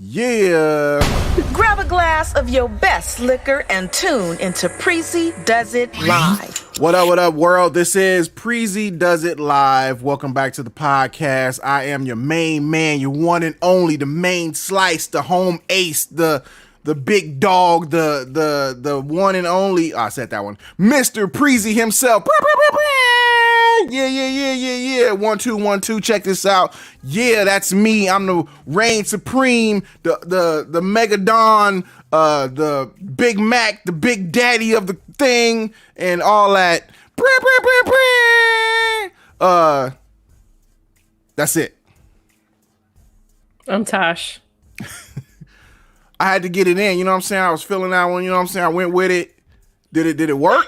Yeah. Grab a glass of your best liquor and tune into Preezy Does It Live. What up, world? This is Preezy Does It Live. Welcome back to the podcast. I am your main man, your one and only, the main slice, the home ace, the big dog, the one and only. I said that one. Mr. Preezy himself. Yeah. 1 2 1 2. Check this out. Yeah, that's me. I'm the reign supreme, the Mega Don, the Big Mac, the Big Daddy of the thing, and all that. That's it. I'm Tosh. I had to get it in, you know what I'm saying? I was feeling that one, you know what I'm saying? I went with it. Did it work?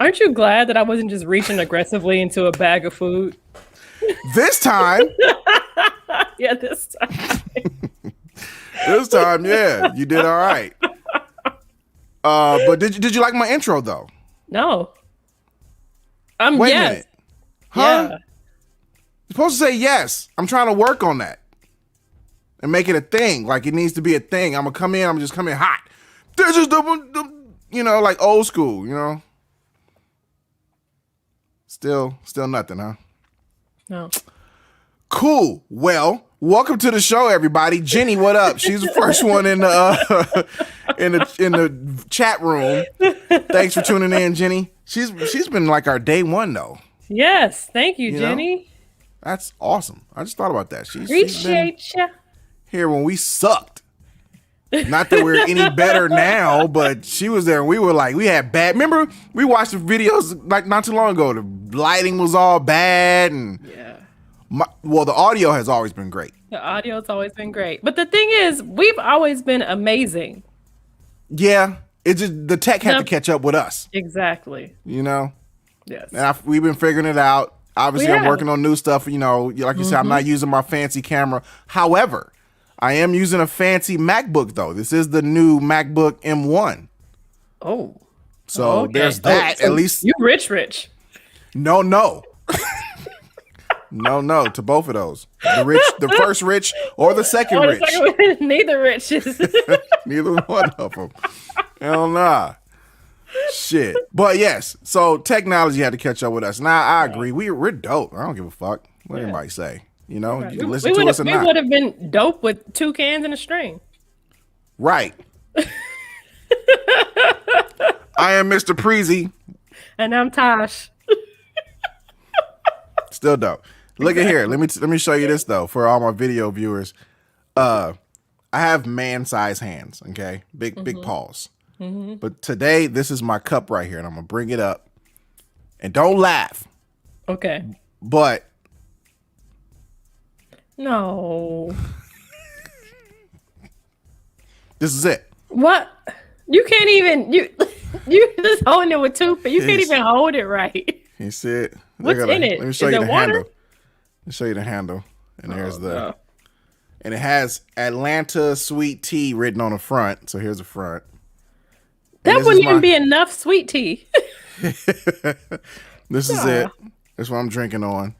Aren't you glad that I wasn't just reaching aggressively into a bag of food? This time. Yeah, this time. This time, yeah. You did all right. But did you like my intro though? No. Wait yes. a minute. Huh? Yeah. You're supposed to say yes. I'm trying to work on that. And make it a thing. Like it needs to be a thing. I'm just come in hot. This is the like old school, you know? Still nothing, huh? No. Cool. Well, welcome to the show, everybody. Jenny, what up? She's the first one in the in the chat room. Thanks for tuning in, Jenny. She's been like our day one though. Yes, thank you, Jenny. Know? That's awesome. I just thought about that. She's Appreciate you. Here when we sucked. Not that we're any better now, but she was there. And we were like, we had bad. Remember, we watched the videos like not too long ago. The lighting was all bad, and yeah. The audio has always been great. The audio's always been great, but the thing is, we've always been amazing. Yeah, it's just the tech had to catch up with us. Exactly. You know. Yes. And we've been figuring it out. Obviously, I'm working on new stuff. You know, like you said, I'm not using my fancy camera. However, I am using a fancy MacBook, though. This is the new MacBook M1. Oh. So there's that. So at least. You rich. No. No, to both of those. The first rich or the second rich. Neither riches. Neither one of them. Hell nah. Shit. But yes, so technology had to catch up with us. Now, I agree. We're dope. I don't give a fuck what anybody say. You know, you can listen to us or not. We would have been dope with 2 cans and a string. Right. I am Mr. Preezy. And I'm Tosh. Still dope. Look at here. Let me show you this though for all my video viewers. I have man-sized hands. Okay, big paws. Mm-hmm. But today, this is my cup right here, and I'm gonna bring it up. And don't laugh. Okay. But. No. This is it. What? You can't even you just holding it with 2 feet. You can't even hold it right. You see it? What's in it? Let me show you the water? handle. Let me show you the handle. And there's and it has Atlanta sweet tea written on the front. So here's the front. That wouldn't even be enough sweet tea. This is it. That's what I'm drinking on.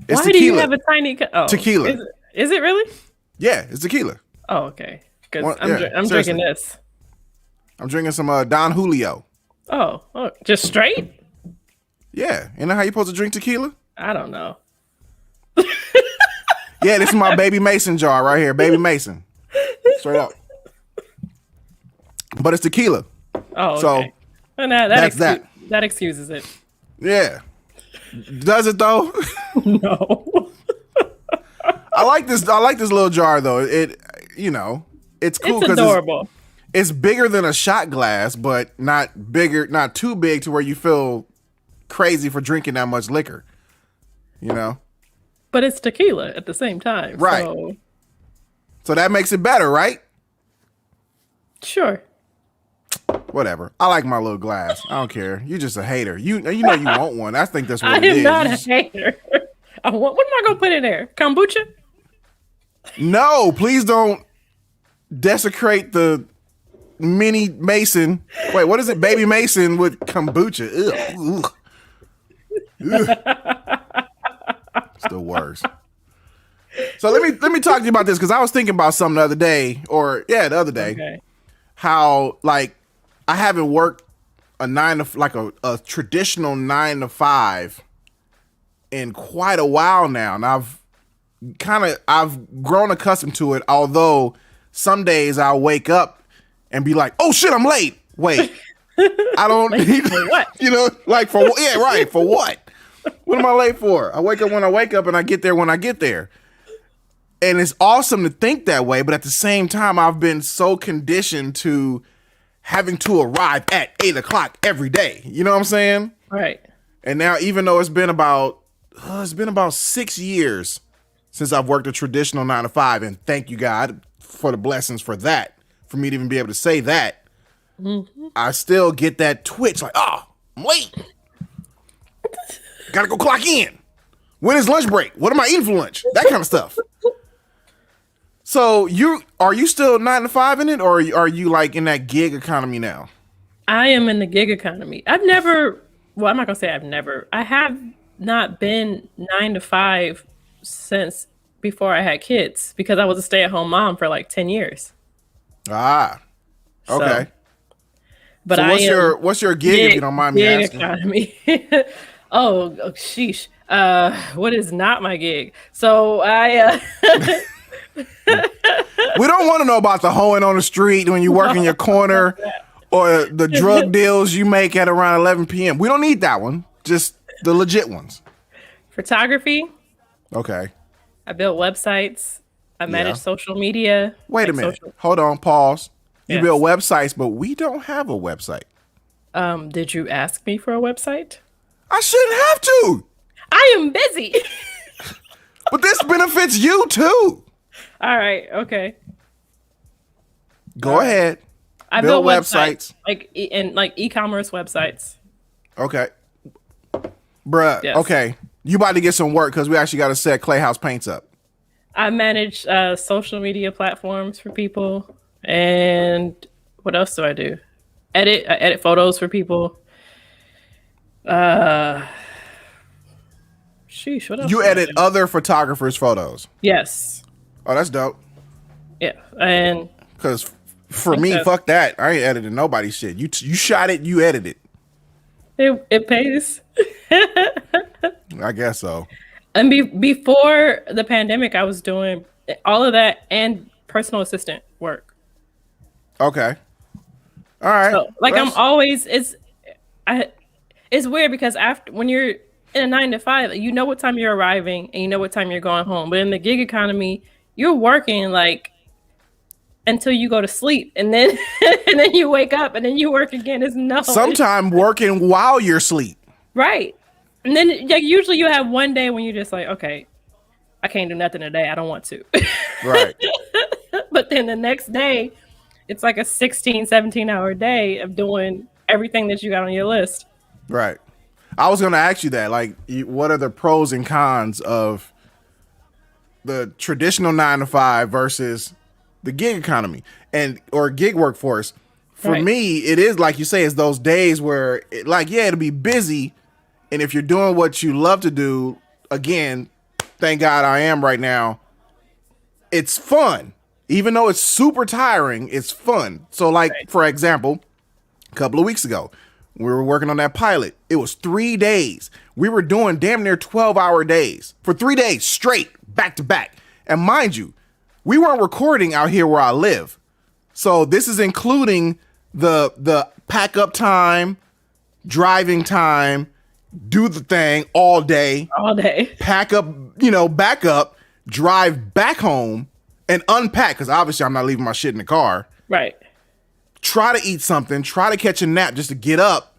It's Why tequila. Do you have a tiny tequila? Is it really? Yeah, it's tequila. Oh, okay. Because I'm drinking this. I'm drinking some Don Julio. Oh, just straight? Yeah. You know how you supposed to drink tequila? I don't know. Yeah, this is my Baby Mason jar right here. Baby Mason. Straight up. But it's tequila. Oh, okay. So well, that excuses it. Yeah. Does it though? No. I like this little jar though. It's cool because it's adorable. It's bigger than a shot glass, but not too big to where you feel crazy for drinking that much liquor. You know? But it's tequila at the same time. Right. So that makes it better, right? Sure. Whatever. I like my little glass. I don't care. You just a hater. You know you want one. I think that's what it is. I am not a hater. What am I gonna put in there? Kombucha? No, please don't desecrate the mini Mason. Wait, what is it? Baby Mason with kombucha. Ugh. Ugh. It's the worst. So let me talk to you about this because I was thinking about something the other day, the other day, Okay. how like I haven't worked a traditional 9 to 5 in quite a while now, and I've grown accustomed to it. Although some days I'll wake up and be like, "Oh shit, I'm late." Wait, I don't need what? you know, like for yeah, right, for what? What am I late for? I wake up when I wake up, and I get there when I get there. And it's awesome to think that way, but at the same time, I've been so conditioned to having to arrive at 8 o'clock every day. You know what I'm saying? Right. And now, even though it's been about 6 years since I've worked a traditional 9 to 5, and thank you God for the blessings for that, for me to even be able to say that, I still get that twitch like, oh, I'm late. Gotta go clock in. When is lunch break? What am I eating for lunch? That kind of stuff. So are you still 9 to 5 in it, or are you like in that gig economy now? I am in the gig economy. I'm not gonna say I've never. I have not been 9 to 5 since before I had kids because I was a stay-at-home mom for like 10 years. Ah, okay. So, but so what's your gig, if you don't mind me asking? Economy. oh, sheesh. What is not my gig? So I. We don't want to know about the hoeing on the street when you work in your corner or the drug deals you make at around 11 p.m. We don't need that one. Just the legit ones. Photography. Okay. I build websites. I manage social media. Wait a minute. Hold on. Pause. You Yes. build websites, but we don't have a website. Did you ask me for a website? I shouldn't have to. I am busy. But this benefits you too. All right. Okay. Go ahead. I build websites like e-commerce websites. Okay. Bruh. Yes. Okay. You about to get some work because we actually got to set Clay House Paints up. I manage social media platforms for people. And what else do I do? I edit photos for people. Sheesh, what else? You edit other photographers' photos. Yes. Oh, that's dope. Yeah. And Because for me, fuck that. I ain't editing nobody's shit. You shot it, you edited. it pays. I guess so. And before the pandemic, I was doing all of that and personal assistant work. Okay. All right. So, I'm always it's weird because when you're in a 9 to 5, you know what time you're arriving and you know what time you're going home. But in the gig economy, you're working like until you go to sleep, and then and then you wake up and then you work again. Sometime working while you're asleep. Right. And then usually you have one day when you're just like, okay, I can't do nothing today. I don't want to. Right. But then the next day, it's like a 16, 17-hour day of doing everything that you got on your list. Right. I was going to ask you that. Like, what are the pros and cons of the traditional 9 to 5 versus the gig economy or gig workforce? For me, it is like you say, it's those days where it'll be busy. And if you're doing what you love to do, again, thank God I am right now, it's fun. Even though it's super tiring, it's fun. So for example, a couple of weeks ago, we were working on that pilot. It was 3 days. We were doing damn near 12-hour days for 3 days straight, back to back. And mind you, we weren't recording out here where I live. So this is including the pack up time, driving time, do the thing all day, pack up, back up, drive back home and unpack. Cause obviously I'm not leaving my shit in the car. Right. Try to eat something, try to catch a nap just to get up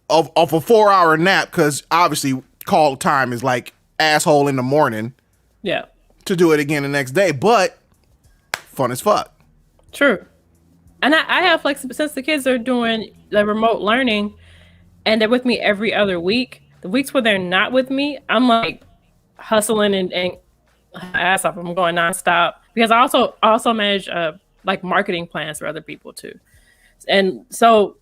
off a 4-hour nap. Cause obviously call time is like asshole in the morning. Yeah. To do it again the next day, but fun as fuck. True. And I have flexibility since the kids are doing the remote learning and they're with me every other week. The weeks where they're not with me, I'm like hustling and ass off. I'm going nonstop because I also manage like marketing plans for other people too. And so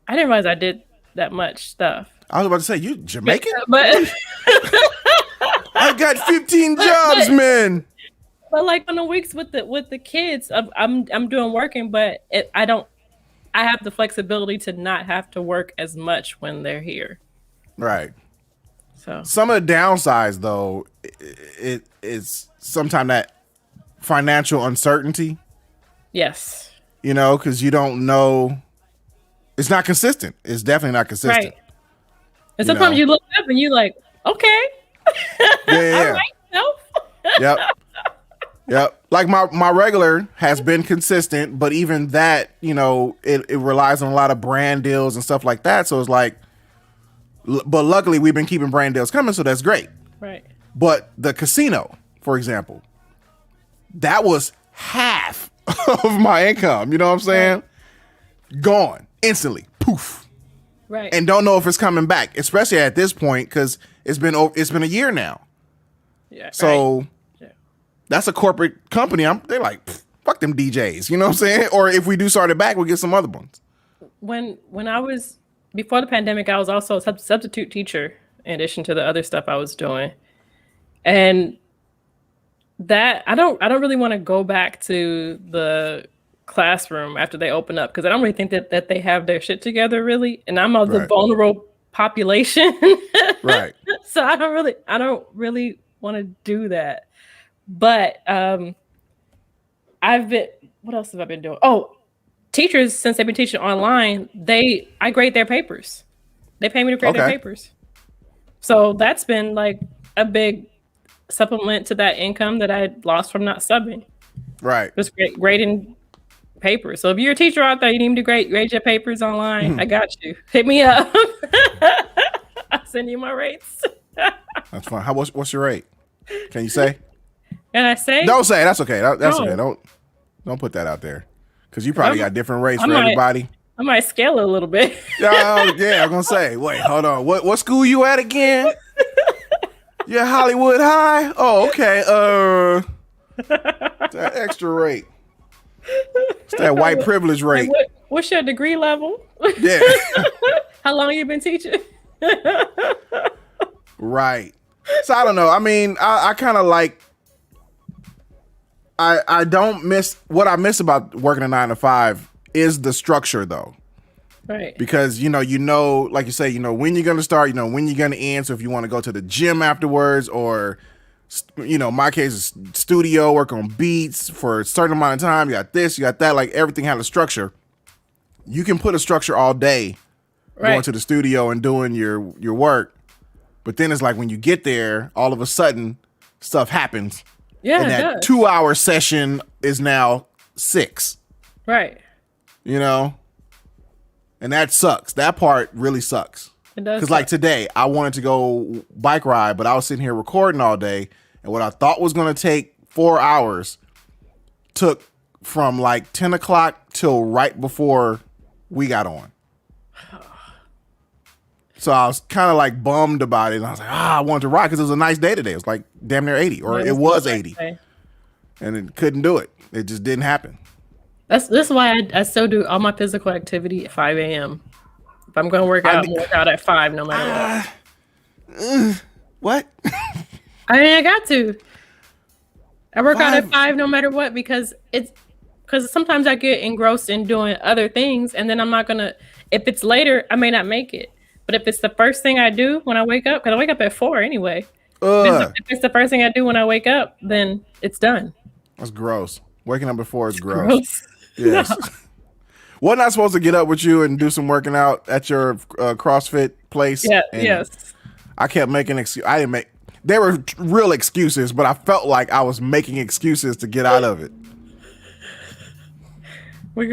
I didn't realize I did that much stuff. I was about to say, you Jamaican? But God got 15 jobs, man. But like on the weeks with the kids, I'm doing working, but I have the flexibility to not have to work as much when they're here. Right. So some of the downsides, though, it is sometimes that financial uncertainty. yes, You know, because you don't know. It's not consistent. It's definitely not consistent. right. And sometimes you look up and you like, okay, Yeah. all right, no. Yep. Yep. Like my regular has been consistent, but even that, you know, it relies on a lot of brand deals and stuff like that. So it's like, but luckily we've been keeping brand deals coming, so that's great. Right. But the casino, for example, that was half of my income. You know what I'm saying? Right. Gone instantly, poof. Right. And don't know if it's coming back, especially at this point, because it's been a year now. Yeah. So. Right. That's a corporate company. They're like, fuck them DJs. You know what I'm saying? Or if we do start it back, we'll get some other ones. When I was, before the pandemic, I was also a substitute teacher in addition to the other stuff I was doing. And that I don't really want to go back to the classroom after they open up, because I don't really think that they have their shit together really. And I'm of the vulnerable population. Right. So I don't really want to do that. But what else have I been doing? Oh, teachers, since they've been teaching online, I grade their papers. They pay me to grade their papers. So that's been like a big supplement to that income that I lost from not subbing. Right. Just grading papers. So if you're a teacher out there, you need to grade your papers online. I got you. Hit me up. I'll send you my rates. That's fine. What's your rate? Can you say? Can I say? Don't say. That's okay. That's okay. Don't put that out there, because you probably got different rates for everybody. I might scale it a little bit. Yeah, I'm gonna say. Wait, hold on. What school you at again? Yeah, Hollywood High. Oh, okay. That extra rate. It's that white privilege rate. Like what's your degree level? Yeah. How long you been teaching? Right. So I don't know. I mean, I kind of like. I don't miss what I miss about working a 9 to 5 is the structure, though. Right. Because, you know, like you say, when you're going to start, when you're going to end. So if you want to go to the gym afterwards, or, my case is studio, work on beats for a certain amount of time. You got this, you got that, like everything had a structure. You can put a structure all day going to the studio and doing your work. But then it's like when you get there, all of a sudden stuff happens. Yeah, and that 2-hour session is now 6. Right. And that sucks. That part really sucks. It does. Because like today, I wanted to go bike ride, but I was sitting here recording all day. And what I thought was going to take 4 hours took from like 10 o'clock till right before we got on. So I was kind of like bummed about it. And I was like, I wanted to ride because it was a nice day today. It was like damn near 80, or it was 80. And it couldn't do it. It just didn't happen. This is why I still do all my physical activity at 5 a.m. If I'm going to work out, I'm work out at 5 no matter what. What? I got to. I work out at 5 no matter what, because sometimes I get engrossed in doing other things, and then I'm not going to, if it's later, I may not make it. But if it's the first thing I do when I wake up, because I wake up at 4 anyway. If it's the first thing I do when I wake up, then it's done. That's gross. Waking up at 4 is gross. Yes. No. Wasn't I supposed to get up with you and do some working out at your CrossFit place? Yeah. And yes. I kept making excuses. I didn't make. They were real excuses, but I felt like I was making excuses to get out of it. We're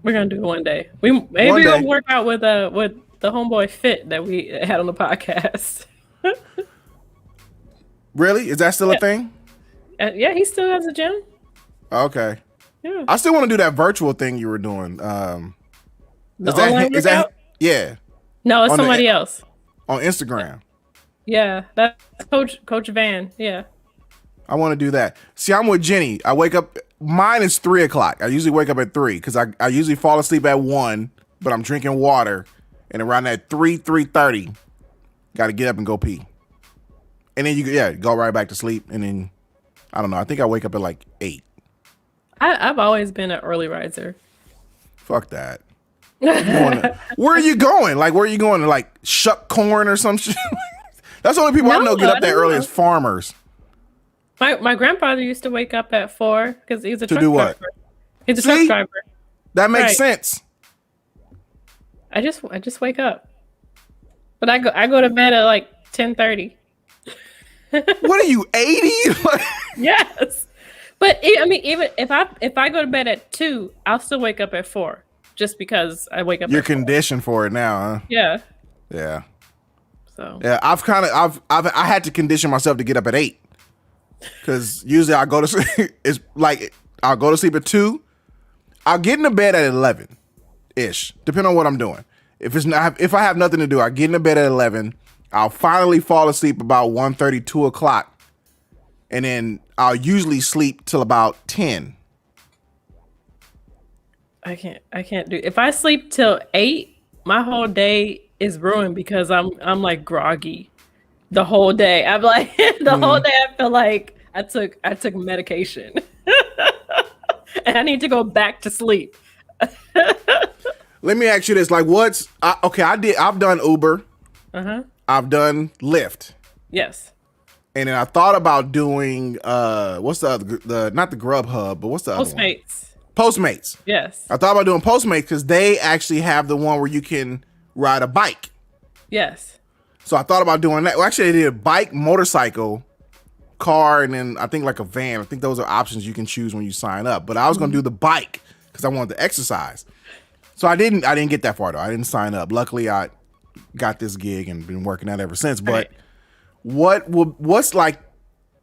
gonna do it one day. We're gonna work out with the homeboy Fit that we had on the podcast. Really? Is that still a thing? Yeah, he still has a gym. Okay. Yeah. I still want to do that virtual thing you were doing. Is that yeah? No, it's somebody else on Instagram. Yeah, that's Coach Van. Yeah. I want to do that. See, I'm with Jenny. I wake up. Mine is 3 o'clock. I usually wake up at 3 because I usually fall asleep at 1, but I'm drinking water, and around that 3:30, got to get up and go pee. And then you go right back to sleep. And then, I don't know. I think I wake up at like 8. I've always been an early riser. Fuck that. Where are you going? Like, where are you going to like shuck corn or some shit? That's the only people I know get up that early as farmers. My grandfather used to wake up at 4 because he's a truck do what? driver. He's a truck driver. That makes sense. I just wake up, but I go to bed at like 10:30. What are you, 80? Yes, but I mean, even if I go to bed at 2, I'll still wake up at 4, just because I wake up. You're conditioned for it now, huh? Yeah. Yeah. So. Yeah, I had to condition myself to get up at 8, because usually I go to sleep. It's like I'll go to sleep at 2. I'll get into bed at 11 ish, depending on what I'm doing. If I have nothing to do, I get into bed at 11. I'll finally fall asleep about 1:30, 2 o'clock, and then I'll usually sleep till about 10. I can't do. If I sleep till 8, my whole day is ruined because I'm like groggy the whole day. I'm like whole day I feel like I took medication. And I need to go back to sleep. Let me ask you this: like, I've done Uber. I've done Lyft. Yes. And then I thought about doing what's the other, not the Grubhub, but what's the other one? Postmates. Yes. I thought about doing Postmates because they actually have the one where you can ride a bike. Yes. So I thought about doing that. Well, actually, they did a bike, motorcycle, car, and then I think like a van. I think those are options you can choose when you sign up. But I was going to do the bike because I wanted to exercise. So I didn't get that far though. I didn't sign up. Luckily, I got this gig and been working out ever since. But what's like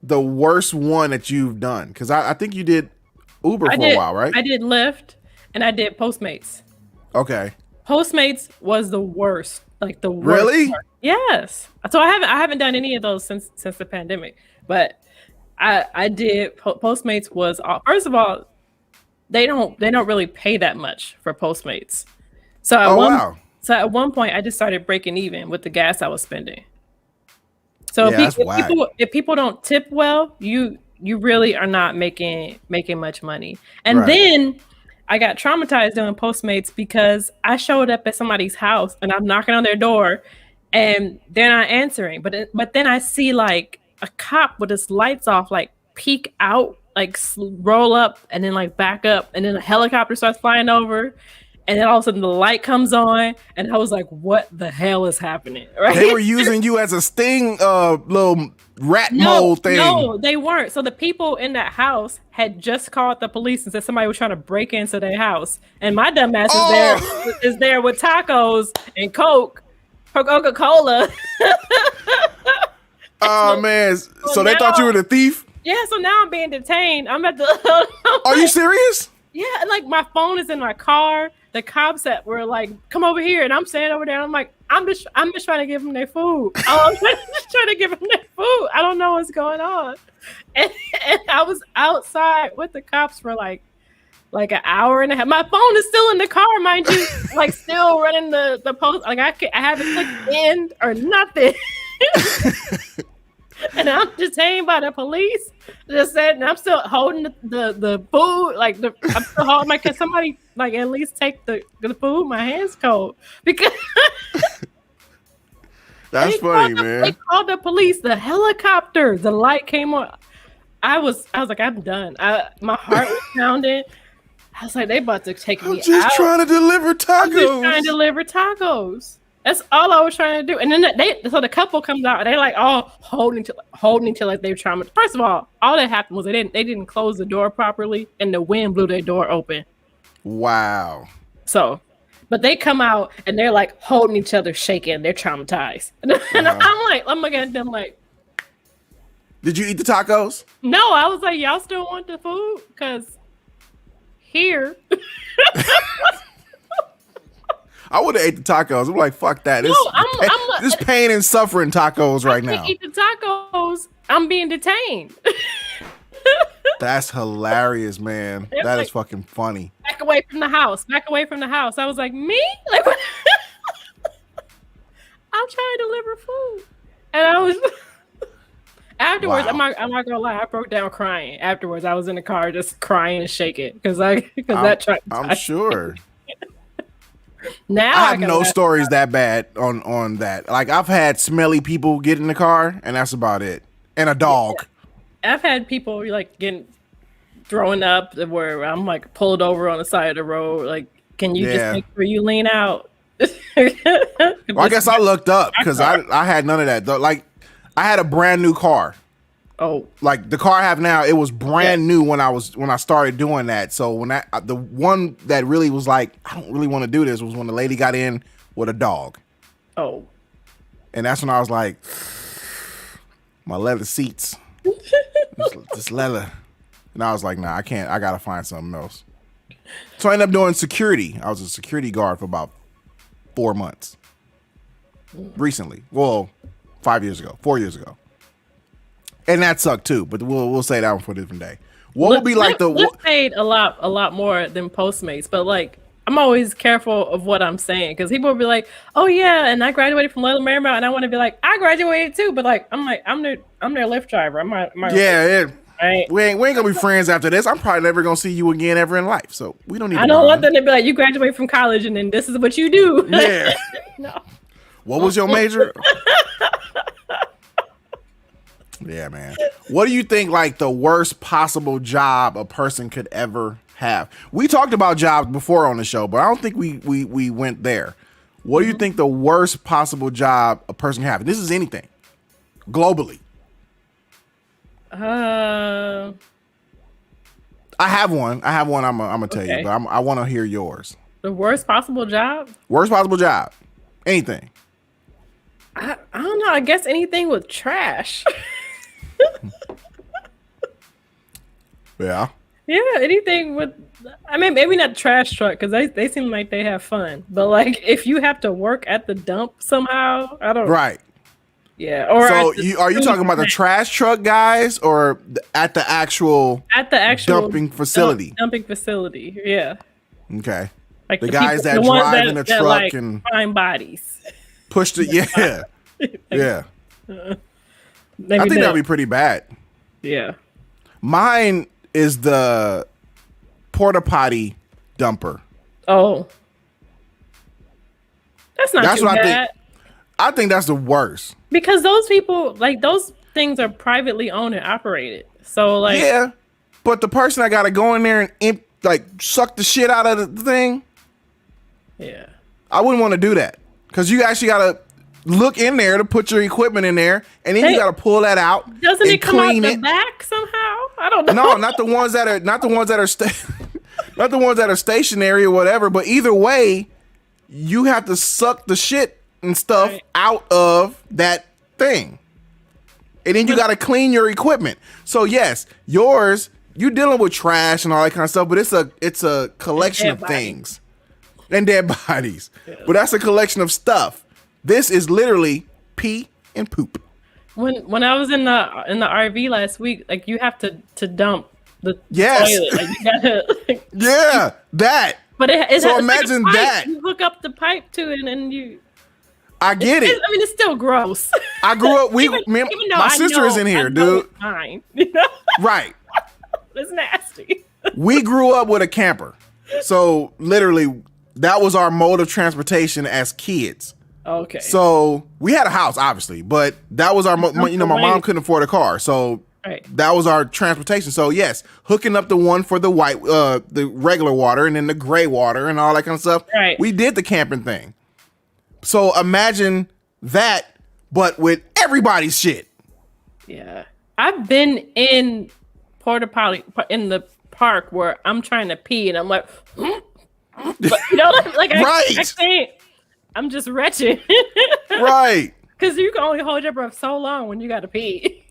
the worst one that you've done? Because I think you did Uber for a while, right? I did Lyft and I did Postmates. Okay. Postmates was the worst. Like the worst. Really? Part. Yes. So I haven't done any of those since the pandemic. But I did Postmates was first of all, they don't really pay that much for Postmates. So at one point I just started breaking even with the gas I was spending. So if people don't tip well, you really are not making much money. And then I got traumatized doing Postmates because I showed up at somebody's house and I'm knocking on their door and they're not answering. But then I see like a cop with his lights off, like peek out, like roll up and then like back up. And then a helicopter starts flying over. And then all of a sudden the light comes on and I was like, what the hell is happening? Right? They were using you as a sting little rat mole thing. No, they weren't. So the people in that house had just called the police and said somebody was trying to break into their house. And my dumb ass is there with tacos and Coca-Cola. Oh man. So they thought you were the thief? Yeah, so now I'm being detained. I'm at the Are you serious? Yeah, like my phone is in my car. The cops were like, "Come over here," and I'm standing over there. I'm like, "I'm just trying to give them their food. I'm just trying to give them their food. I don't know what's going on." And I was outside with the cops for like an hour and a half. My phone is still in the car, mind you, like still running the post. Like I haven't clicked end or nothing. And I'm detained by the police. Just said, and I'm still holding the food. Like I'm still holding can somebody like at least take the food? My hand's cold because that's funny, man. They called the police, the helicopter, the light came on. I was like, I'm done. My heart was pounding. I was like, they about to take me out. I'm just trying to deliver tacos. That's all I was trying to do. And then so the couple comes out and they're like all holding to like they were trying to. First of all that happened was they didn't close the door properly and the wind blew their door open. Wow. So, but they come out and they're like holding each other, shaking. They're traumatized. And I'm looking at them like. Did you eat the tacos? No, I was like, y'all still want the food? Because here. I would have ate the tacos. I'm like, fuck that. This pain and suffering tacos right now. Eat the tacos. I'm being detained. That's hilarious, man. That is fucking funny. Back away from the house. I was like, me? Like, what? I'm trying to deliver food. And I was... Afterwards, Wow. I'm not gonna lie, I broke down crying. Afterwards, I was in the car just crying and shaking because I'm, that I'm traumatized. sure. Now I I have can no laugh. stories that bad on that. Like I've had smelly people get in the car, and that's about it. And a dog. I've had people like getting throwing up where I'm like pulled over on the side of the road. Like, can you just Yeah. make sure you lean out? Well, I guess I looked up my because car. I had none of that. Like I had a brand new car. Oh, Like the car I have now, it was brand yeah. new when I started doing that. So when the one that really was like, I don't really want to do this was when the lady got in with a dog. Oh. And that's when I was like, my leather seats, this leather. And I was like, nah, I can't. I gotta find something else. So I ended up doing security. I was a security guard for about 4 months. Recently, well, 4 years ago, and that sucked too. But we'll say that one for a different day. What would be like the? Lyft paid a lot more than Postmates, but like I'm always careful of what I'm saying because people will be like, "Oh yeah," and I graduated from Little Marymount, and I want to be like, "I graduated too," but like I'm their Lyft driver. I'm not. Yeah, Right. we ain't gonna be friends after this. I'm probably never gonna see you again ever in life. So we don't need. I don't want them to be like, "You graduate from college, and then this is what you do." Yeah. No. What was your major? Yeah, man. What do you think like the worst possible job a person could ever have? We talked about jobs before on the show, but I don't think we went there. What do you think the worst possible job a person can have? And this is anything globally. I have one. I'm gonna tell you, but I want to hear yours. The worst possible job? Worst possible job. Anything. I don't know. I guess anything with trash. Yeah. Yeah, anything with. I mean, maybe not trash truck because they seem like they have fun. But like, if you have to work at the dump somehow, I don't. Right. Yeah. Or So are you talking about the trash truck guys or at the actual dumping facility? Dumping facility. Yeah. Okay. Like the guys people, that the ones drive in a that, truck like, and find bodies. push the yeah. Yeah. Maybe I think that'd be pretty bad. Yeah. Mine is the porta potty dumper. Oh. That's not That's too what bad. I think. I think that's the worst. Because those people, like those things are privately owned and operated. So like Yeah. But the person that gotta go in there and like suck the shit out of the thing, yeah. I wouldn't want to do that. Because you actually gotta look in there to put your equipment in there, and then you gotta pull that out. Doesn't and it come out clean the it. back somehow? I don't know. No, not the ones that are not the ones that are stationary or whatever. But either way, you have to suck the shit and stuff out of that thing, and then you got to clean your equipment. So yes, yours, you dealing with trash and all that kind of stuff, but it's a collection of things and dead bodies. Yeah. But that's a collection of stuff. This is literally pee and poop. When I was in the RV last week, like you have to dump the toilet. Like you gotta, like, yeah, that. But it so has, imagine like that. You hook up the pipe to it, and you. I get it. I mean, it's still gross. I grew up. My sister is in here, dude. It's fine. Right. It's nasty. We grew up with a camper, so literally that was our mode of transportation as kids. Okay. So we had a house, obviously, but that was our. My mom couldn't afford a car, so that was our transportation. So yes, hooking up the one for the white, the regular water, and then the gray water, and all that kind of stuff. Right. We did the camping thing. So imagine that, but with everybody's shit. Yeah, I've been in porta potty in the park where I'm trying to pee, and I'm like, but, you know, like right. I can't. I'm just wretched. Right. Because you can only hold your breath so long when you got to pee.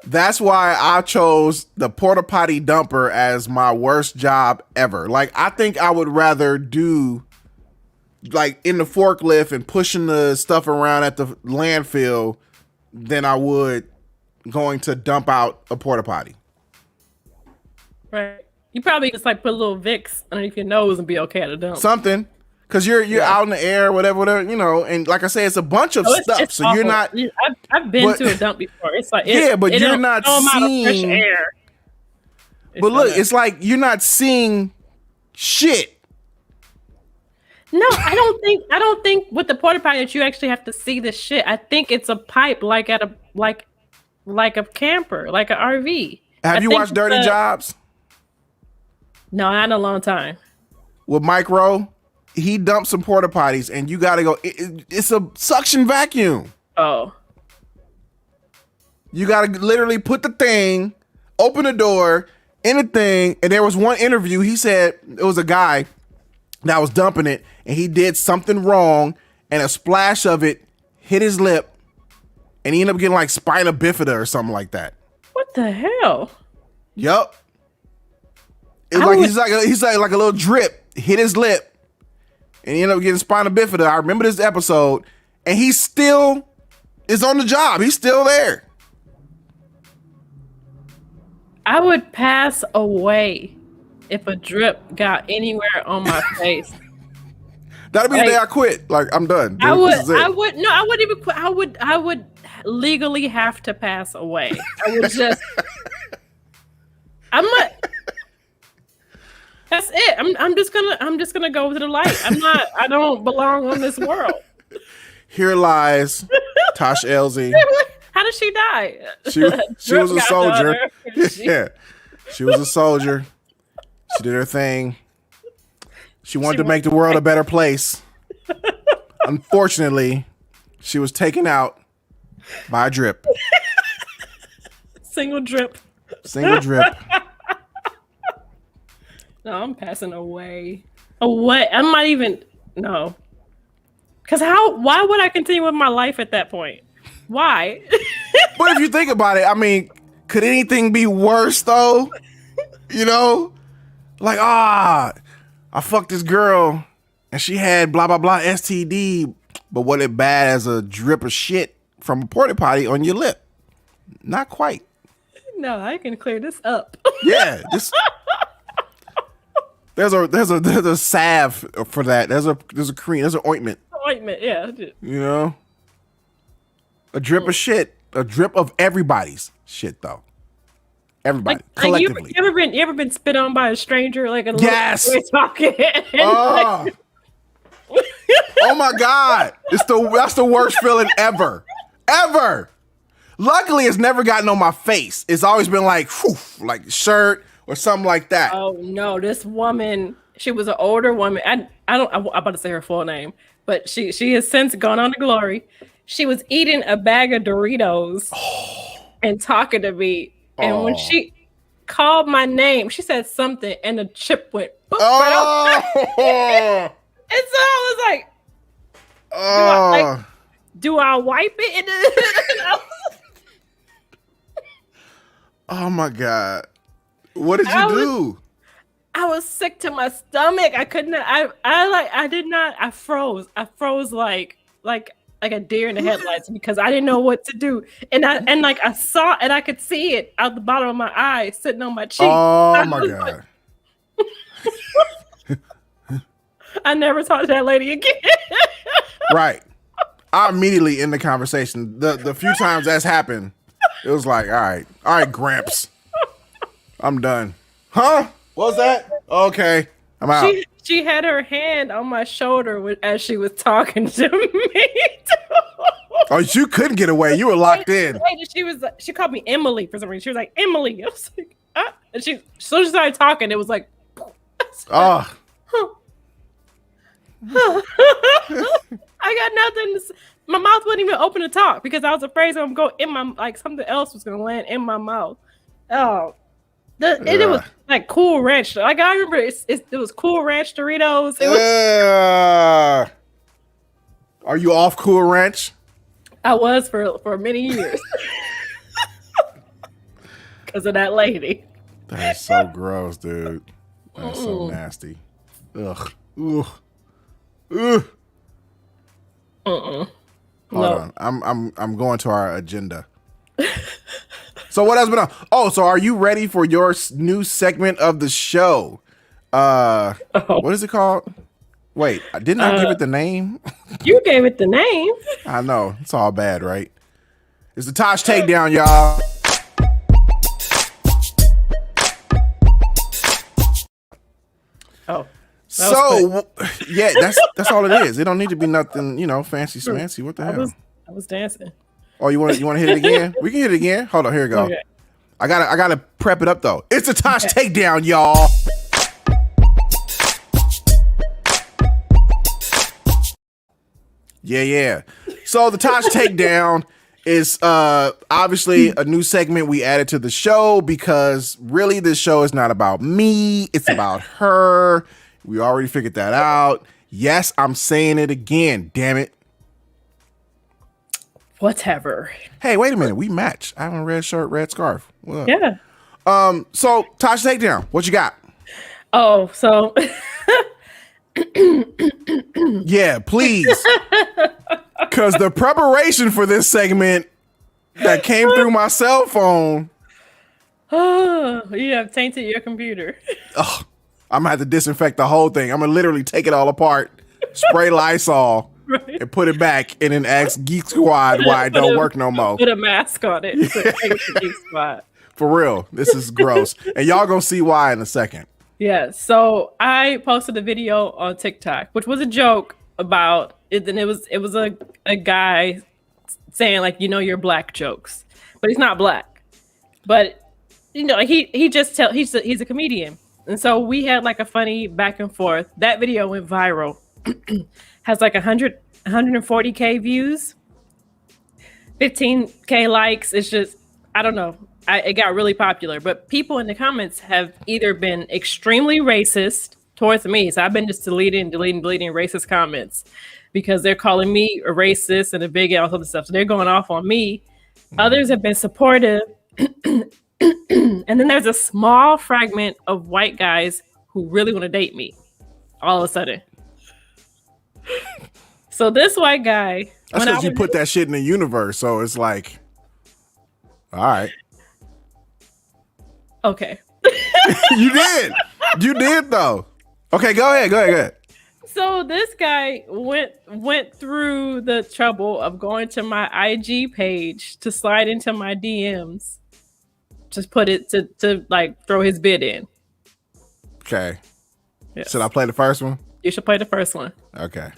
That's why I chose the porta potty dumper as my worst job ever. Like, I think I would rather do like in the forklift and pushing the stuff around at the landfill than I would going to dump out a porta potty. Right. You probably just like put a little Vicks underneath your nose and be okay at a dump. Something. Because you're out in the air, whatever, you know, and like I say, it's a bunch of stuff. It's so awful. you're not. I've been to a dump before. It's like but you're not seeing fresh air. But look, it's like you're not seeing shit. No, I don't think with the porta potty that you actually have to see the shit. I think it's a pipe like at a like a camper, like an RV. Have you watched Dirty Jobs? No, not in a long time. With Mike Rowe, he dumped some porta potties, and you got to go. It's a suction vacuum. Oh. You got to literally put the thing, open the door, in the thing, and there was one interview. He said it was a guy that was dumping it, and he did something wrong, and a splash of it hit his lip, and he ended up getting like spina bifida or something like that. What the hell? Yup. It's like he's like a little drip hit his lip, and he ended up getting spina bifida. I remember this episode, and he still is on the job. He's still there. I would pass away if a drip got anywhere on my face. That'd be the day I quit. Like, I'm done. Dude. I wouldn't even quit. I would legally have to pass away. I would just. I'm not. That's it. I'm just gonna go to the light. I don't belong on this world. Here lies Tosh Elzie. How did she die? She was a soldier. Yeah. She was a soldier. She did her thing. She wanted to make the world a better place. Unfortunately, she was taken out by a drip. Single drip. Single drip. No, I'm passing away. Away. I'm not even. No. Because why would I continue with my life at that point? Why? But if you think about it, I mean, could anything be worse though? You know? Like, I fucked this girl and she had blah, blah, blah STD, but was it bad as a drip of shit from a porta potty on your lip? Not quite. No, I can clear this up. Yeah. There's a salve for that. There's a cream. There's an ointment. Ointment, yeah. You know? A drip of shit. A drip of everybody's shit, though. Everybody. Collectively. You ever been spit on by a stranger? Like a yes. little talking? Oh. Oh my God. That's the worst feeling ever. Ever. Luckily, it's never gotten on my face. It's always been like, whew, like shirt or something like that. Oh no, this woman, she was an older woman. I'm about to say her full name, but she has since gone on to glory. She was eating a bag of Doritos and talking to me. And when she called my name, she said something and the chip went boop, right off. And so I was like, do I wipe it? Oh my God. What did you do? I was sick to my stomach. I couldn't. I froze. I froze like a deer in the headlights because I didn't know what to do. And I saw and I could see it out the bottom of my eye sitting on my cheek. Oh my God. I never talked to that lady again. Right. I immediately end the conversation. The few times that's happened, it was like, all right, Gramps. I'm done. Huh? What was that? Okay. I'm out. She had her hand on my shoulder as she was talking to me. Oh, you couldn't get away. You were locked in. She called me Emily for some reason. She was like, Emily. I was like, and as soon as she started talking, it was like, oh. I got nothing. My mouth wouldn't even open to talk because I was afraid I'm going in my, like something else was going to land in my mouth. Oh. It was like Cool Ranch. Like I remember, it was Cool Ranch Doritos. It was. Are you off Cool Ranch? I was for many years because of that lady. That is so gross, dude. That's so nasty. Ugh. Ugh. Ugh. Hold on. I'm going to our agenda. So what has been on? Oh, so are you ready for your new segment of the show? What is it called? Wait, didn't I give it the name? You gave it the name. I know. It's all bad, right? It's the Tosh Takedown, y'all. Oh. So, yeah, that's all it is. It don't need to be nothing, fancy smancy. What the hell? I was dancing. Oh, you want to hit it again? We can hit it again. Hold on, here we go. Okay. I gotta prep it up though. It's the Tosh Takedown, y'all. Yeah. So the Tosh Takedown is obviously a new segment we added to the show because really this show is not about me. It's about her. We already figured that out. Yes, I'm saying it again. Damn it. Whatever. Hey, wait a minute. We match. I have a red shirt, red scarf. What? Yeah. So Tosh Takedown, what you got? Oh, so yeah, please. Because the preparation for this segment that came through my cell phone. You have tainted your computer. I'm gonna have to disinfect the whole thing. I'm gonna literally take it all apart, spray Lysol, right, and put it back, and then ask Geek Squad why it don't work no more. Put a mask on it. So it Geek Squad. For real, this is gross, and y'all gonna see why in a second. Yeah. So I posted a video on TikTok, which was a joke about it, and it was a guy saying like, you're black jokes, but he's not black, but he's a comedian. And so we had like a funny back and forth. That video went viral. Has like 140K views, 15K likes. It's just, I don't know. It got really popular, but people in the comments have either been extremely racist towards me. So I've been just deleting racist comments because they're calling me a racist and a bigot and all sorts of stuff. So they're going off on me. Others have been supportive. And then there's a small fragment of white guys who really want to date me all of a sudden. So this white guy, that's because you put that shit in the universe, so it's like, all right. Okay. You did though. Okay, go ahead. So this guy went through the trouble of going to my IG page to slide into my DMs. Just put it to like throw his bid in. Okay. Yes. Should I play the first one? You should play the first one. Okay.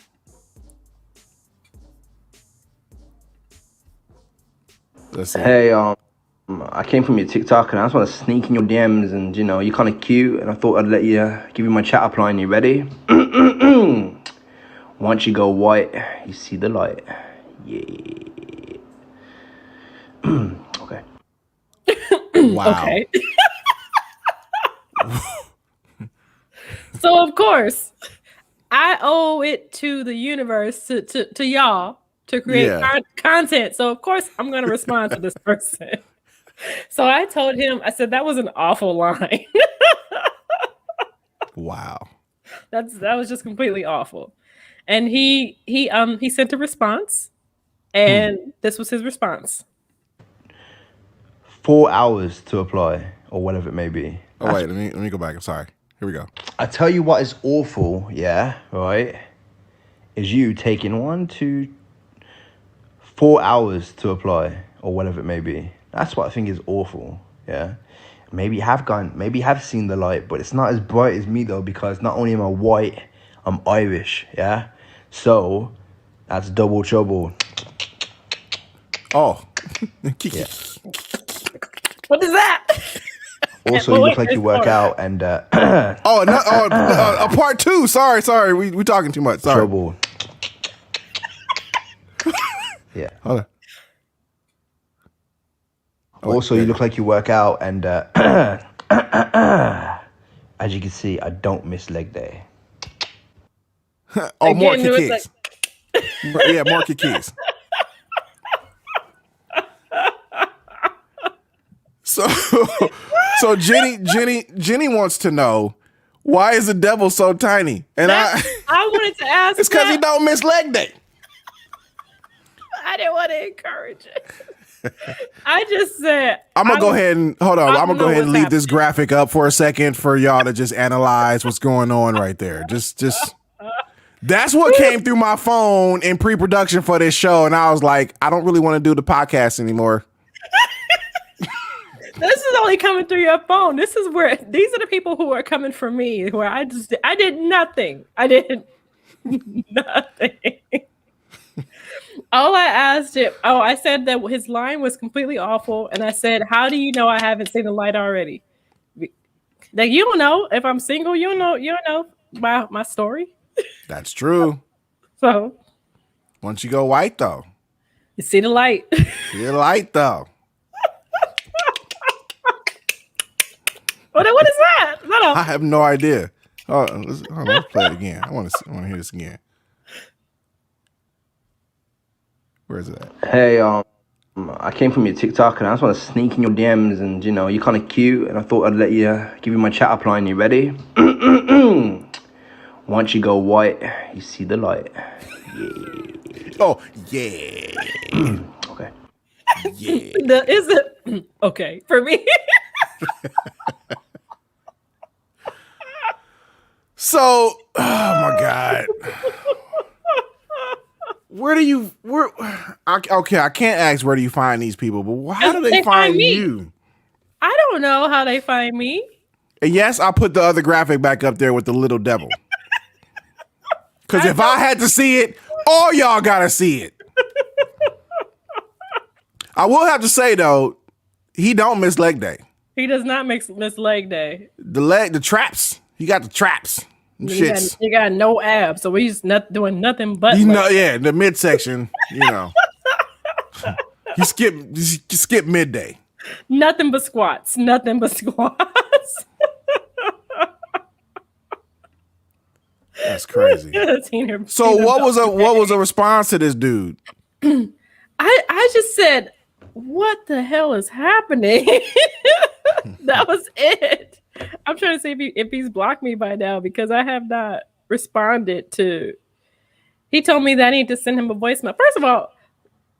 Let's see. Hey, I came from your TikTok and I just want to sneak in your DMs and you're kind of cute and I thought I'd let you give you my chat up line. You ready? Once you go white, you see the light. Yeah. Okay. Wow. Okay. So of course, I owe it to the universe to y'all to create content. So of course I'm gonna respond to this person. So I told him, I said that was an awful line. Wow. That was just completely awful. And he sent a response, and this was his response. 4 hours to apply, or whatever it may be. Oh wait, let me go back. I'm sorry. Here we go. I tell you what is awful, yeah, right? Is you taking 1 to 4 hours to apply, or whatever it may be. That's what I think is awful, yeah? Maybe you have seen the light, but it's not as bright as me though, because not only am I white, I'm Irish, yeah? So, that's double trouble. Oh. Yeah. What is that? Also, you look like you work out and a part 2. Sorry. We talking too much. Sorry. Trouble. Yeah. Hold on. Also, you look like you work out and as you can see, I don't miss leg day. Oh, mark your keys. Yeah, mark your keys. So Jenny wants to know, why is the devil so tiny? And I wanted to ask. It's because he don't miss leg day. I didn't want to encourage it. I just said I'm gonna go ahead and hold on. I'm gonna go ahead and leave this graphic up for a second for y'all to just analyze what's going on right there. Just That's what came through my phone in pre-production for this show, and I was like, I don't really want to do the podcast anymore. This is only coming through your phone. This is where these are the people who are coming for me. Where I did nothing. I did nothing. All I asked him, I said that his line was completely awful, and I said, "How do you know I haven't seen the light already? Like you don't know if I'm single. You don't know my story." That's true. So once you go white, though, you see the light. See the light, though. What is that? I have no idea. Let's play it again. I want to hear this again. Where is it at? Hey, I came from your TikTok and I just want to sneak in your DMs and, you're kind of cute and I thought I'd let you, give you my chat up line. You ready? Once you go white, you see the light. Yeah. Oh, yeah. Okay. Yeah. Is it? Okay. For me. So, oh my God. I can't ask where do you find these people, but how do they find you? I don't know how they find me. And yes, I put the other graphic back up there with the little devil. Because if I had to see it, all y'all gotta see it. I will have to say though, he don't miss leg day. He does not miss leg day. The traps. He got the traps. He got no abs, so he's not doing nothing but. The midsection. He skip midday. Nothing but squats. Nothing but squats. That's crazy. So what was a response to this dude? I just said, "What the hell is happening?" That was it. I'm trying to see if he's blocked me by now because I have not responded to. He told me that I need to send him a voicemail. First of all,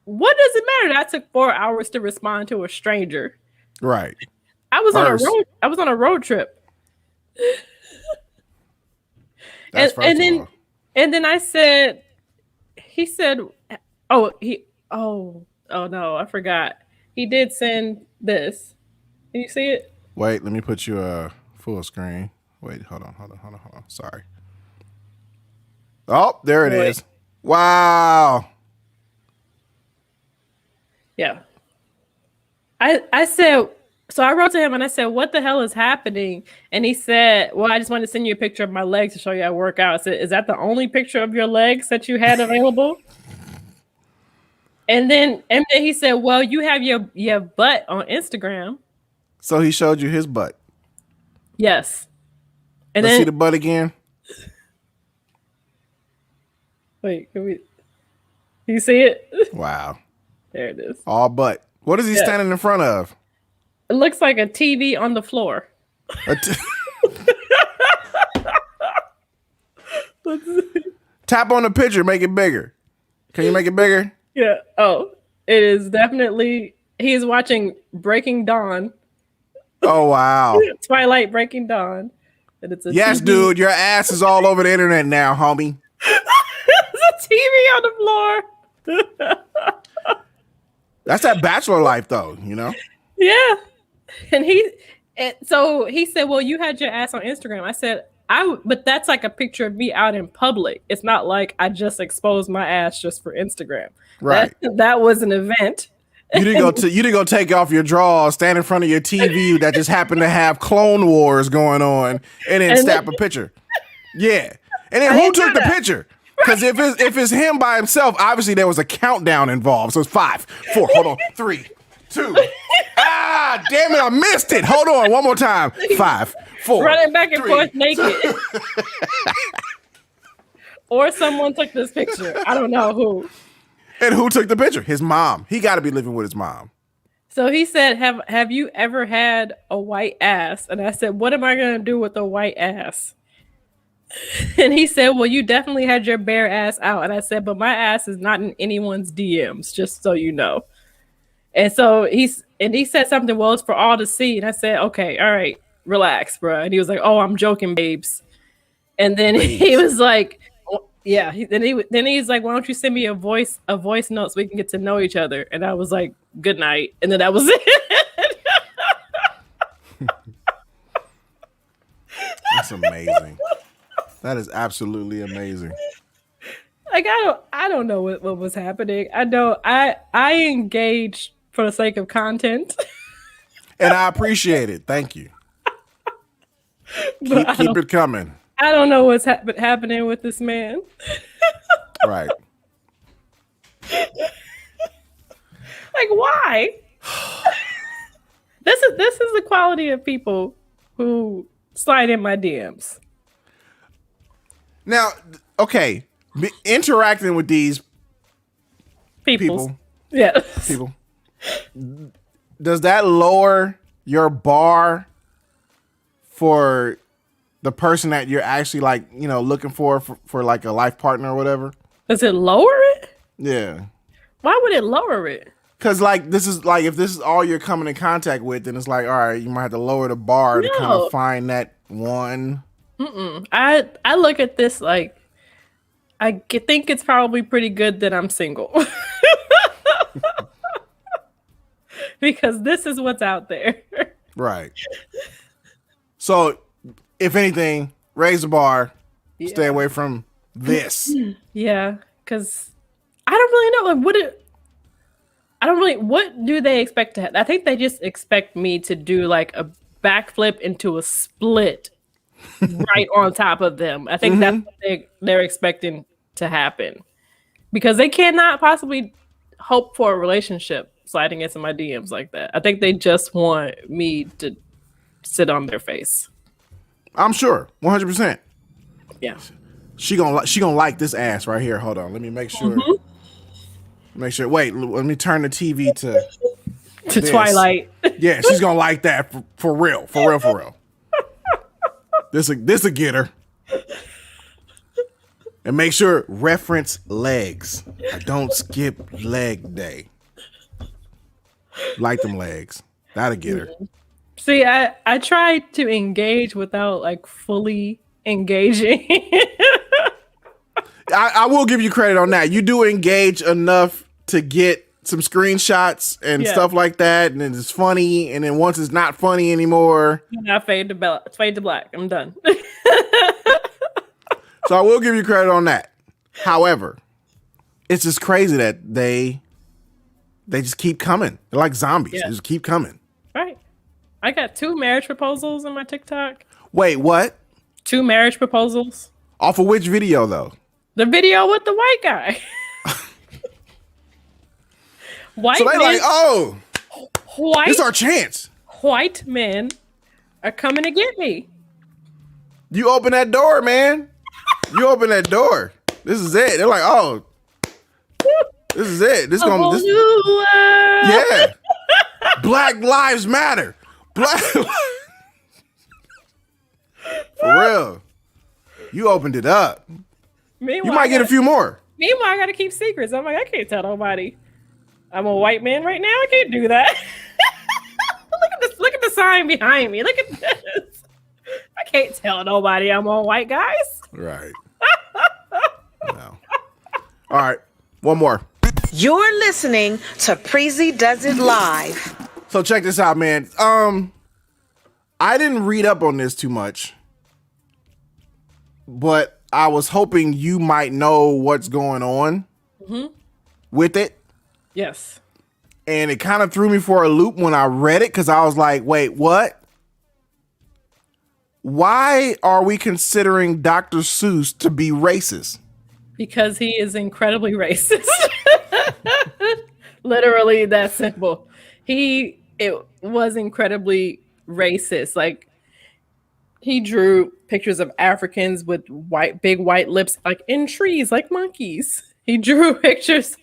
what does it matter that I took 4 hours to respond to a stranger? Right. I was on a road trip. That's and then I said, oh no, I forgot. He did send this. Can you see it? Wait, let me put you full screen. Wait, hold on. Sorry. Oh, there it is. Wow. Yeah. I said, so I wrote to him and I said, "What the hell is happening?" And he said, "Well, I just wanted to send you a picture of my legs to show you I work out." I said, "Is that the only picture of your legs that you had available?" and then he said, "Well, you have your butt on Instagram." So he showed you his butt. Yes. And Let's see the butt again. Wait, can you see it? Wow. There it is. All butt. What is he standing in front of? It looks like a TV on the floor. Tap on the picture, make it bigger. Can you make it bigger? Yeah. Oh, it is definitely. He's watching Breaking Dawn. Oh wow. Twilight Breaking Dawn. And it's a yes, TV. Dude, your ass is all over the internet now, homie. It's a TV on the floor. That's that bachelor life, though. Yeah. And so he said, "Well, you had your ass on Instagram." I said, but that's like a picture of me out in public. It's not like I just exposed my ass just for Instagram. Right. That was an event. You didn't go take off your drawers, stand in front of your TV that just happened to have Clone Wars going on, and then snap a picture. Yeah. And then who took the picture? Because if it's him by himself, obviously there was a countdown involved. So it's 5, 4, hold on, 3, 2. Damn it, I missed it. Hold on, one more time. 5, 4. Running back and 3, forth naked. Or someone took this picture. I don't know who. And who took the picture? His mom. He got to be living with his mom. So he said, have you ever had a white ass? And I said, what am I going to do with a white ass? And he said, well, you definitely had your bare ass out. And I said, but my ass is not in anyone's DMs, just so you know. And so he said something, well, it's for all to see. And I said, okay, all right, relax, bro. And he was like, oh, I'm joking, babes. And then he was like, Yeah. Then he's like, "Why don't you send me a voice note so we can get to know each other?" And I was like, "Good night." And then that was it. That's amazing. That is absolutely amazing. Like I don't know what was happening. I know I engaged for the sake of content. And I appreciate it. Thank you. Keep it coming. I don't know what's happening with this man. Right. Like, why? This is the quality of people who slide in my DMs. Now, okay, interacting with these people, yeah, people, does that lower your bar for the person that you're actually like, you know, looking for like a life partner or whatever? Does it lower it? Yeah. Why would it lower it? Because like this is like if this is all you're coming in contact with, then it's like, all right, you might have to lower the bar to kind of find that one. I look at this like think it's probably pretty good that I'm single. Because this is what's out there. Right. So, if anything, raise the bar. Yeah. Stay away from this. Yeah, because I don't really know. Like, what do they expect to have? I think they just expect me to do like a backflip into a split right on top of them. I think that's what they're expecting to happen. Because they cannot possibly hope for a relationship sliding into my DMs like that. I think they just want me to sit on their face. I'm sure, 100%. Yeah, she gonna like this ass right here. Hold on, let me make sure. Make sure. Wait, let me turn the TV to Twilight. Yeah, she's gonna like that for real. This a get her. And make sure reference legs. I don't skip leg day. Like them legs. That'll get her. See, I tried to engage without like fully engaging. I will give you credit on that. You do engage enough to get some screenshots and stuff like that, and it's funny. And then once it's not funny anymore, I fade to black. I'm done. So I will give you credit on that. However, it's just crazy that they just keep coming. They're like zombies. They just keep coming. Right. I got 2 marriage proposals on my TikTok. Wait, what? 2 marriage proposals. Off of which video though? The video with the white guy. White so they men, like, oh, this is our chance. White men are coming to get me. You open that door, man. You open that door. This is it. They're like, oh, this is it. This gonna, yeah. Black Lives Matter. For real. You opened it up. Meanwhile, you might get a few more. Meanwhile, I gotta keep secrets. I'm like, I can't tell nobody. I'm a white man right now. I can't do that. Look at this. Look at the sign behind me. Look at this. I can't tell nobody I'm on white guys. Right. No. All right. One more. You're listening to Preezy Does It Live. So check this out, man. I didn't read up on this too much, but I was hoping you might know what's going on with it. Yes. And it kind of threw me for a loop when I read it because I was like, wait, what? Why are we considering Dr. Seuss to be racist? Because he is incredibly racist. Literally that simple. It was incredibly racist. Like, he drew pictures of Africans with big white lips, like in trees, like monkeys. He drew pictures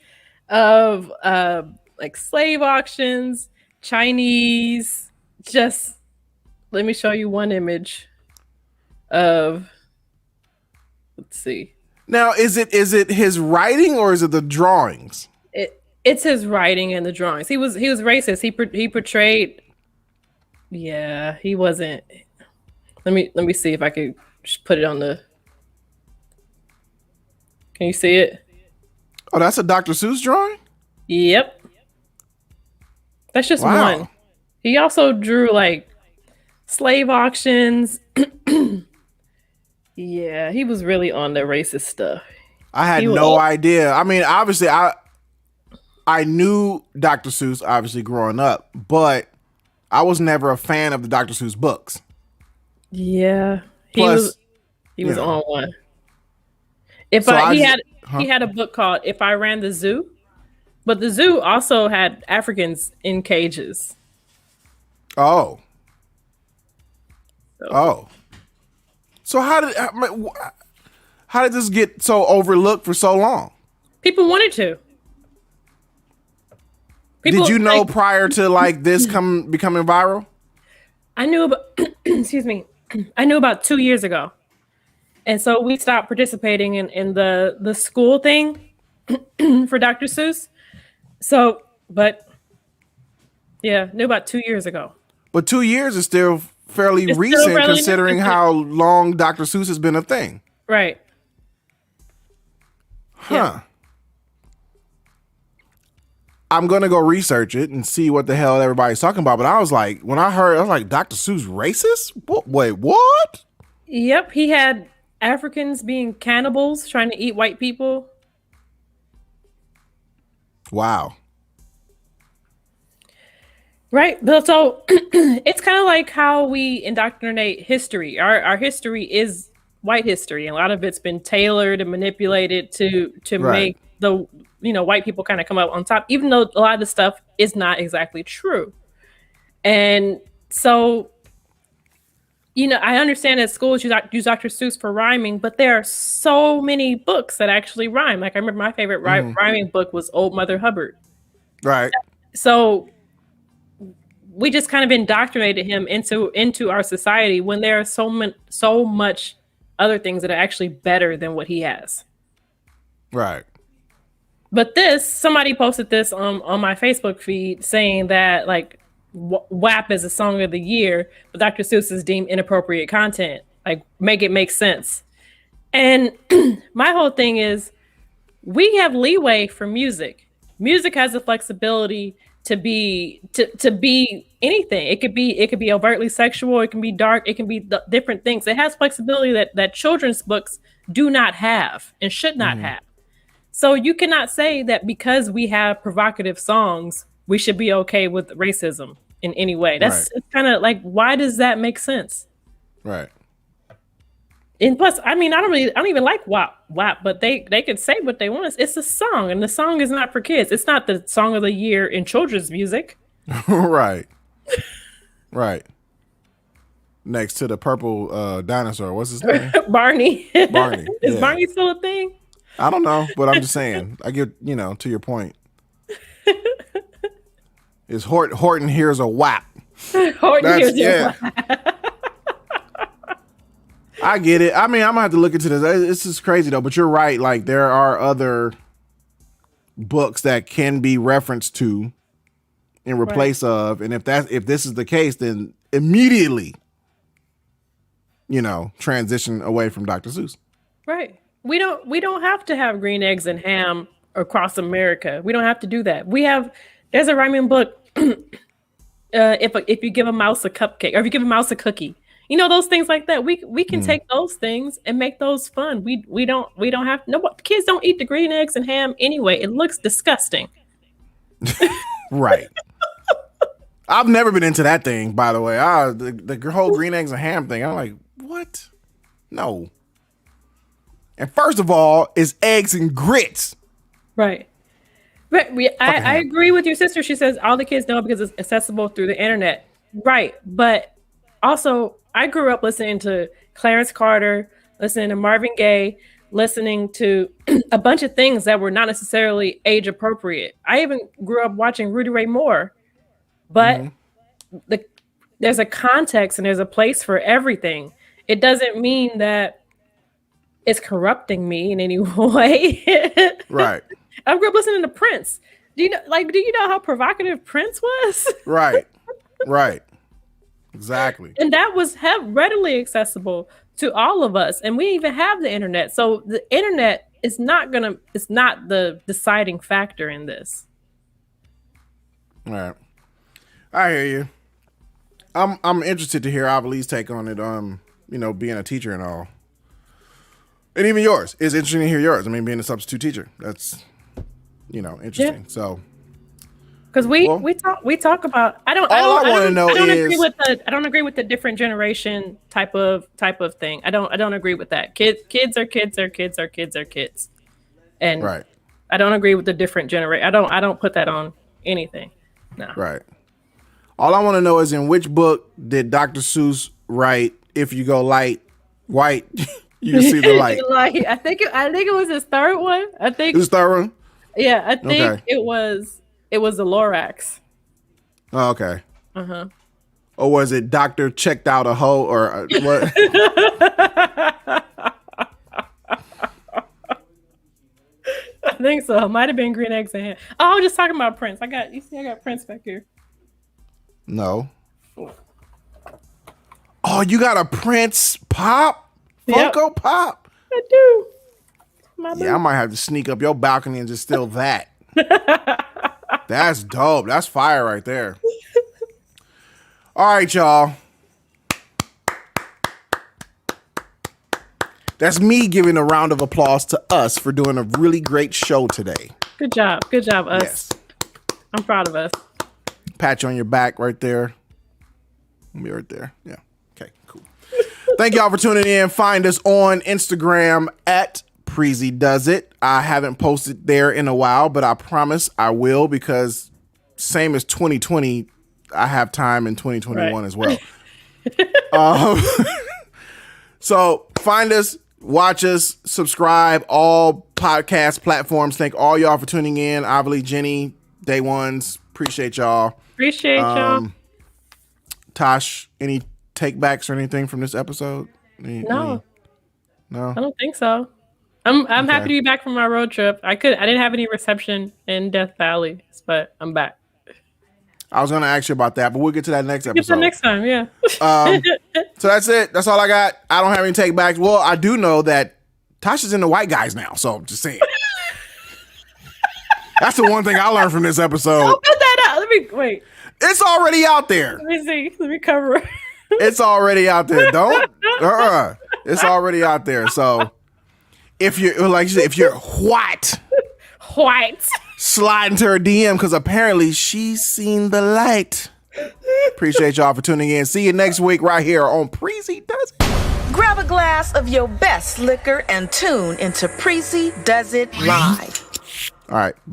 of like slave auctions, Chinese. Just let me show you one image of. Let's see. Now, is it his writing or is it the drawings? It's his writing and the drawings. He was racist. He portrayed. Yeah, he wasn't. Let me see if I could put it on the. Can you see it? Oh, that's a Dr. Seuss drawing? Yep. That's just Wow. one. He also drew like slave auctions. Yeah, he was really on the racist stuff. I had He was- no idea. I mean, obviously, I knew Dr. Seuss, obviously, growing up, but I was never a fan of the Dr. Seuss books. Yeah, Plus, he was you know. on one. If So he I had a book called "If I Ran the Zoo," but the zoo also had Africans in cages. Oh. So, Oh. So how did this get so overlooked for so long? people wanted to. Did you know like, prior to like this becoming viral? I knew about excuse me. I knew about 2 years ago. And so we stopped participating in the school thing for Dr. Seuss. So, but yeah, knew about 2 years ago. But 2 years is still fairly It's still recent fairly considering new. how long Dr. Seuss has been a thing. Right. Huh. Yeah. I'm gonna go research it and see what the hell everybody's talking about. But I was like, when I heard, I was like, Dr. Seuss racist? Wait, what? Yep, he had Africans being cannibals trying to eat white people. Wow. Right. But so it's kind of like how we indoctrinate history. Our history is white history, and a lot of it's been tailored and manipulated to Right. make the white people kind of come up on top, even though a lot of the stuff is not exactly true. And so, I understand that schools use Dr. Seuss for rhyming, but there are so many books that actually rhyme. Like I remember my favorite rhyming book was Old Mother Hubbard. Right. So we just kind of indoctrinated him into our society when there are so much other things that are actually better than what he has. Right. But somebody posted this on my Facebook feed saying that like WAP is a song of the year, but Dr. Seuss is deemed inappropriate content. Like make it make sense. And my whole thing is we have leeway for music. Music has the flexibility to be anything. It could be overtly sexual, it can be dark, it can be different things. It has flexibility that children's books do not have and should not have. So you cannot say that because we have provocative songs, we should be okay with racism in any way. That's kind of like, why does that make sense? Right. And plus, I mean, I don't even like WAP, but they can say what they want. It's a song, and the song is not for kids. It's not the song of the year in children's music. Right. Right. Next to the purple dinosaur. What's his name? Barney. Barney. Is Yeah. Barney still a thing? I don't know, but I'm just saying. I get, to your point. Is Horton here's a WAP. Horton here's your I get it. I mean, I'm gonna have to look into this. This is crazy though, but you're right. Like there are other books that can be referenced to in replace of, and if this is the case, then immediately, transition away from Dr. Seuss. Right. We don't have to have green eggs and ham across America. We don't have to do that. There's a rhyming book. If you give a mouse a cupcake, or if you give a mouse a cookie, those things like that. We can take those things and make those fun. We don't have kids don't eat the green eggs and ham anyway. It looks disgusting. Right. I've never been into that thing, by the way. The whole green eggs and ham thing. I'm like, what? No. And first of all, it's eggs and grits. Right. But I agree with your sister. She says all the kids know because it's accessible through the internet. Right. But also, I grew up listening to Clarence Carter, listening to Marvin Gaye, listening to a bunch of things that were not necessarily age appropriate. I even grew up watching Rudy Ray Moore. But there's a context and there's a place for everything. It doesn't mean that it's corrupting me in any way. Right. I grew up listening to Prince. Do you know how provocative Prince was? Right. Right. Exactly. And that was readily accessible to all of us. And we even have the internet. So the internet it's not the deciding factor in this. All right. I hear you. I'm interested to hear Abilene take on it, being a teacher and all. And even yours. It's interesting to hear yours. I mean, being a substitute teacher. That's interesting. Yeah. So because we talk about I don't agree with the different generation type of thing. I don't agree with that. Kids are kids. And right. I don't agree with the different generation. I don't put that on anything. No. Right. All I want to know is, in which book did Dr. Seuss write, if you go white, you can see the light? I think it was his third one. I think it was third one. Yeah, I think it was the Lorax. Oh, okay. Or was it Doctor checked out a hoe or what? I think so. Might have been Green Eggs and Ham. Oh, I was just talking about Prince. I got Prince back here. No. Oh, you got a Prince Pop? Funko Pop? I do. I might have to sneak up your balcony and just steal that. That's dope. That's fire right there. All right, y'all. That's me giving a round of applause to us for doing a really great show today. Good job, us. Yes. I'm proud of us. Pat you on your back right there. Be right there. Yeah. Okay, cool. Thank y'all for tuning in. Find us on Instagram at Preezy Does It. I haven't posted there in a while, but I promise I will, because same as 2020, I have time in 2021 as well. So find us, watch us, subscribe, all podcast platforms. Thank all y'all for tuning in. Obviously, Jenny, day ones. Appreciate y'all. Appreciate y'all. Tosh, any takebacks or anything from this episode? No, I don't think so. I'm happy to be back from my road trip. I didn't have any reception in Death Valley, but I'm back. I was going to ask you about that, but we'll get to that next episode. Next time, yeah. So that's it. That's all I got. I don't have any takebacks. Well, I do know that Tasha's into white guys now, so I'm just saying. That's the one thing I learned from this episode. Don't put that out. Let me wait. It's already out there. Let me see. Let me cover it. It's already out there. Don't. It's already out there. So if you're, like you said, if you're white, slide into her DM, because apparently she's seen the light. Appreciate y'all for tuning in. See you next week right here on Preezy Does It. Grab a glass of your best liquor and tune into Preezy Does It Live. All right. Bye.